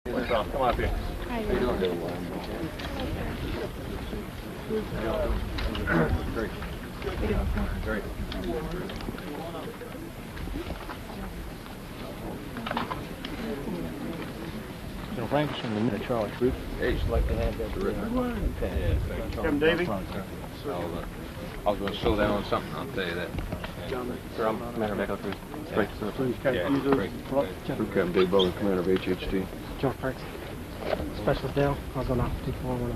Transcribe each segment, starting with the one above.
Come on up here. How you doing? Great. Great. General Frank from the minute Charlie Troop. Hey, you'd like to have that written? Okay. Come, Davey. I'll go slow down on something, I'll tell you that. Sir, I'm Commander of Echo Troop. Please, Captain Dave Bowling, Commander of HHT. John Franks. Specialist Dale. I'll go now. 241.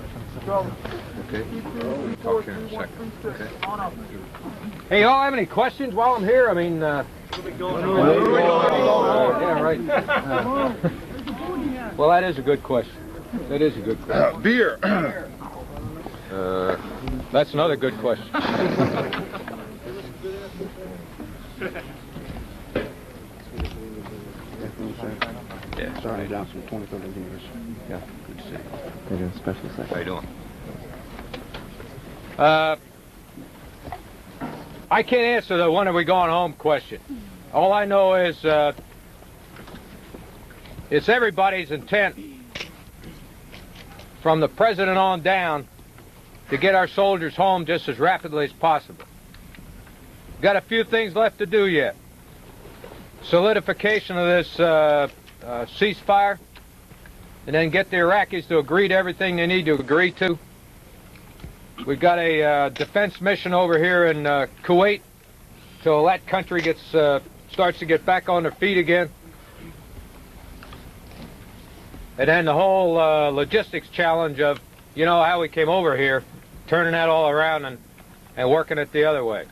Okay. Talk to you in a second. Okay. Hey, y'all have any questions while I'm here? I mean, yeah, right. Well, that is a good question. That is a good question. Beer! That's another good question. Yeah. Sergeant Johnson, 23rd Engineers. Yeah, good to see you. They're doing special How section. you doing? I can't answer the when are we going home question. All I know is it's everybody's intent from the president on down to get our soldiers home just as rapidly as possible. Got a few things left to do yet. Solidification of this ceasefire, and then get the Iraqis to agree to everything they need to agree to. We've got a defense mission over here in Kuwait till that country gets starts to get back on their feet again. And then the whole logistics challenge of, you know, how we came over here, turning that all around and working it the other way.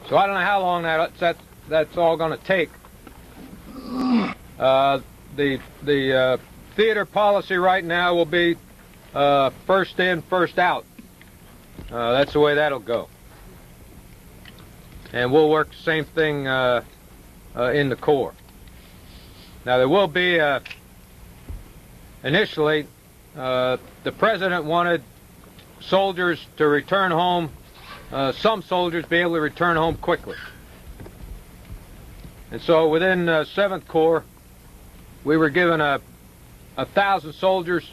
So I don't know how long that's all going to take. The theater policy right now will be first in, first out. That's the way that'll go. And we'll work the same thing in the Corps. Now there will be, initially, the President wanted soldiers to return home, some soldiers be able to return home quickly. And so within 7th Corps, we were given 1,000 soldiers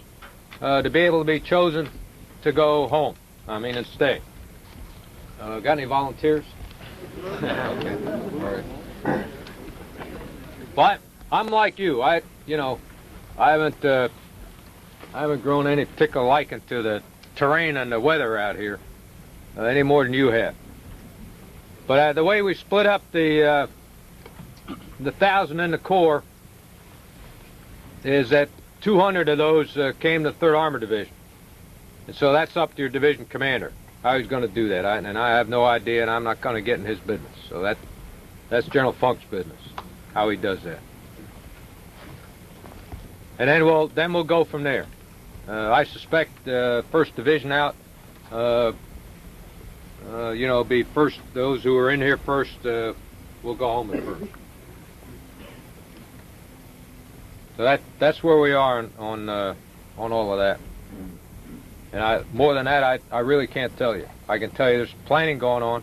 to be able to be chosen to go home, and stay. Got any volunteers? Okay. All right. But I'm like you. I haven't grown any particular liking to the terrain and the weather out here any more than you have. But the way we split up the 1,000 in the Corps is that 200 of those came to 3rd Armored Division. And so that's up to your division commander, how he's going to do that. And I have no idea, and I'm not going to get in his business. So that's General Funk's business, how he does that. And then we'll go from there. I suspect 1st Division out, be first. Those who are in here first will go home at first. So that's where we are on all of that. And more than that, I really can't tell you. I can tell you there's planning going on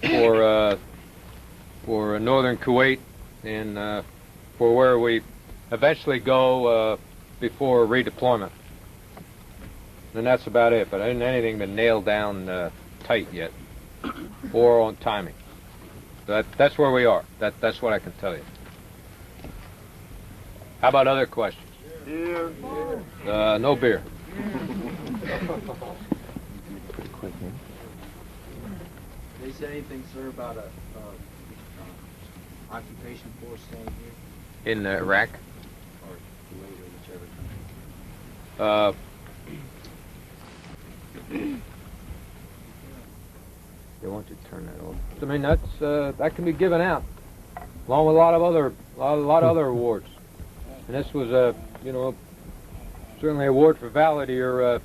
for northern Kuwait and for where we eventually go before redeployment. And that's about it. But ain't anything been nailed down tight yet, or on timing. So that's where we are. That's what I can tell you. How about other questions? Beer. No beer. Pretty quick, man. They said anything, sir, about a occupation force staying here? In Iraq? Or Kuwait or whichever country? They want you to turn that off. I mean, that can be given out, along with a lot of other awards. And this was certainly an award for valor to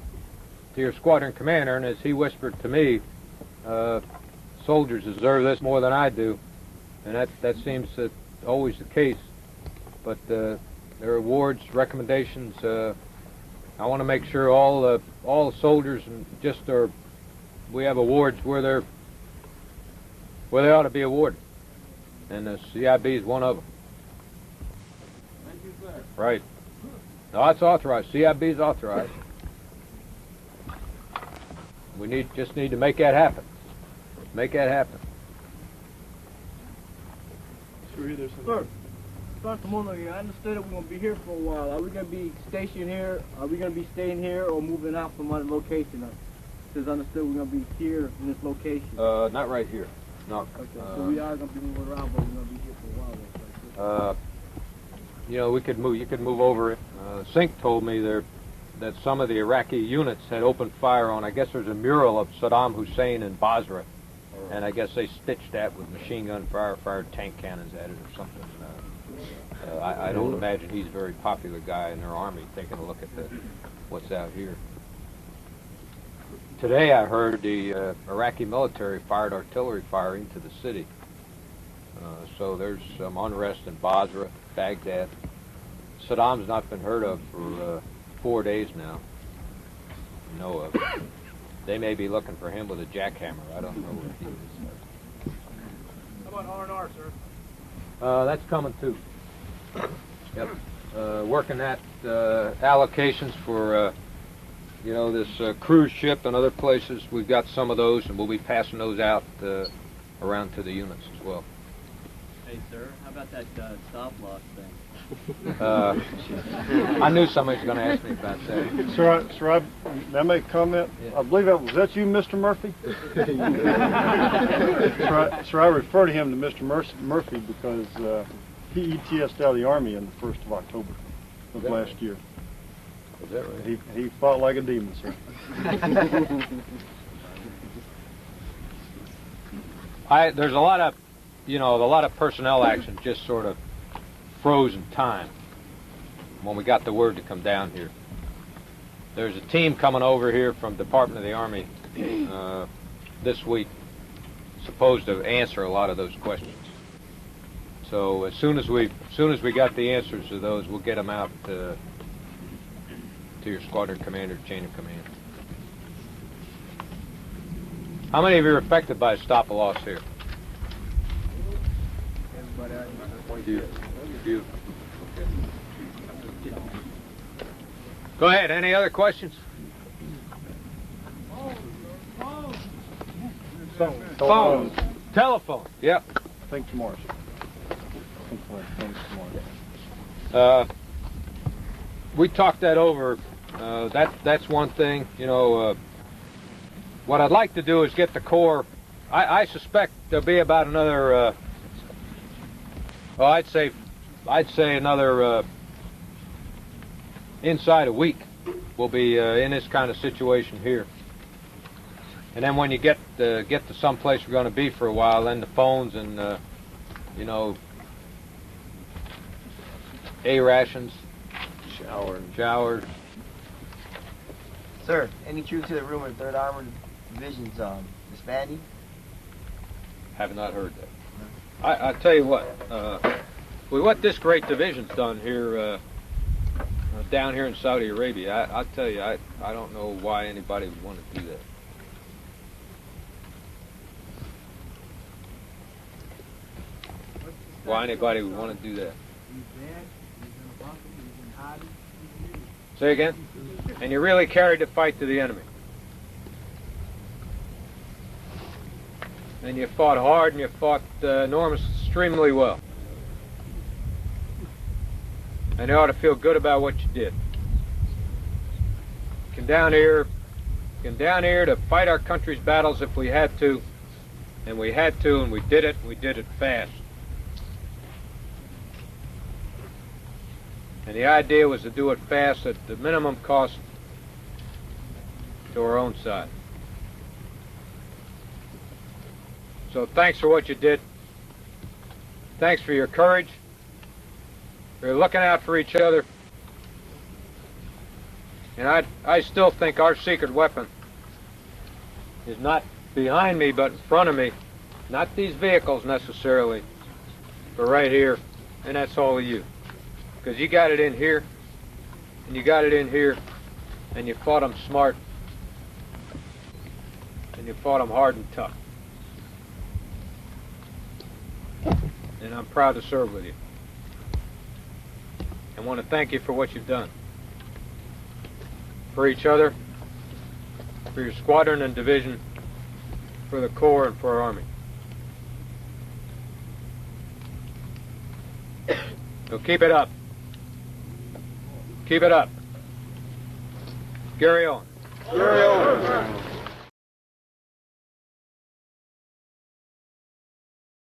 your squadron commander. And as he whispered to me, soldiers deserve this more than I do, and that seems always the case. But there are awards, recommendations. I want to make sure all the soldiers and we have awards where they ought to be awarded, and the CIB is one of them. Right. No, it's authorized. CIB is authorized. We just need to make that happen. Make that happen. Sir, Sergeant Mono, I understood that we're going to be here for a while. Are we going to be stationed here? Are we going to be staying here or moving out from our location? Since I understood we're going to be here in this location. Not right here. No. Okay, so we are going to be moving around, but we're going to be here for a while. You know, we could move. You could move over it. Sink told me that some of the Iraqi units had opened fire on. I guess there's a mural of Saddam Hussein in Basra, and I guess they stitched that with machine gun fire, fired tank cannons at it or something. I don't imagine he's a very popular guy in their army. Taking a look at what's out here. Today I heard the Iraqi military fired artillery fire into the city. So there's some unrest in Basra, Baghdad. Saddam's not been heard of for 4 days now. You know of. They may be looking for him with a jackhammer. I don't know what he is. How about R&R, sir? That's coming too. Yep. Working at allocations for you know, this cruise ship and other places. We've got some of those, and we'll be passing those out around to the units as well. Hey, sir, how about that stop loss thing? I knew somebody was going to ask me about that. Sir, may I make a comment? Yeah. I believe was that you, Mr. Murphy? Sir, I refer to him to Mr. Murphy because he ETS'd out of the Army on the 1st of October of last year. Is that right? He fought like a demon, sir. There's a lot of, you know, a lot of personnel action just sort of froze in time when we got the word to come down here. There's a team coming over here from Department of the Army this week, supposed to answer a lot of those questions. So as soon as we got the answers to those, we'll get them out to your squadron commander, chain of command. How many of you are affected by a stop loss here? You. Okay. Go ahead. Any other questions? Phone. Telephone. Yep. Think tomorrow, sir. Tomorrow. We talked that over. That's one thing. You know, what I'd like to do is get the Corps. I suspect there'll be about another. Well, I'd say another inside a week. We'll be in this kind of situation here. And then when you get to some place we're going to be for a while, then the phones and you know, rations, showers. Sir, any truth to the rumor 3rd Armored Division's disbanding? Have not heard that. I tell you what, with what this great division's done here, down here in Saudi Arabia, I tell you, I don't know why anybody would want to do that. Why anybody would want to do that? Say again? And you really carried the fight to the enemy. And you fought hard and you fought extremely well. And you ought to feel good about what you did. Came down here to fight our country's battles if we had to. And we had to, and we did it fast. And the idea was to do it fast at the minimum cost to our own side. So thanks for what you did. Thanks for your courage. For looking out for each other. And I still think our secret weapon is not behind me, but in front of me. Not these vehicles necessarily, but right here. And that's all of you. Because you got it in here, and you got it in here, and you fought them smart, and you fought them hard and tough. And I'm proud to serve with you. And want to thank you for what you've done. For each other, for your squadron and division, for the Corps, and for our Army. So keep it up. Keep it up. Gary Owen. Gary Owen.